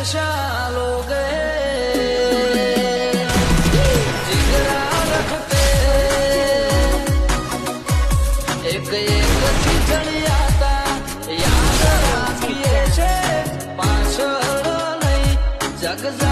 नशा लोग जिगरा रखते एक सीजन आता याद राखिए छे पाछળ नहीं जग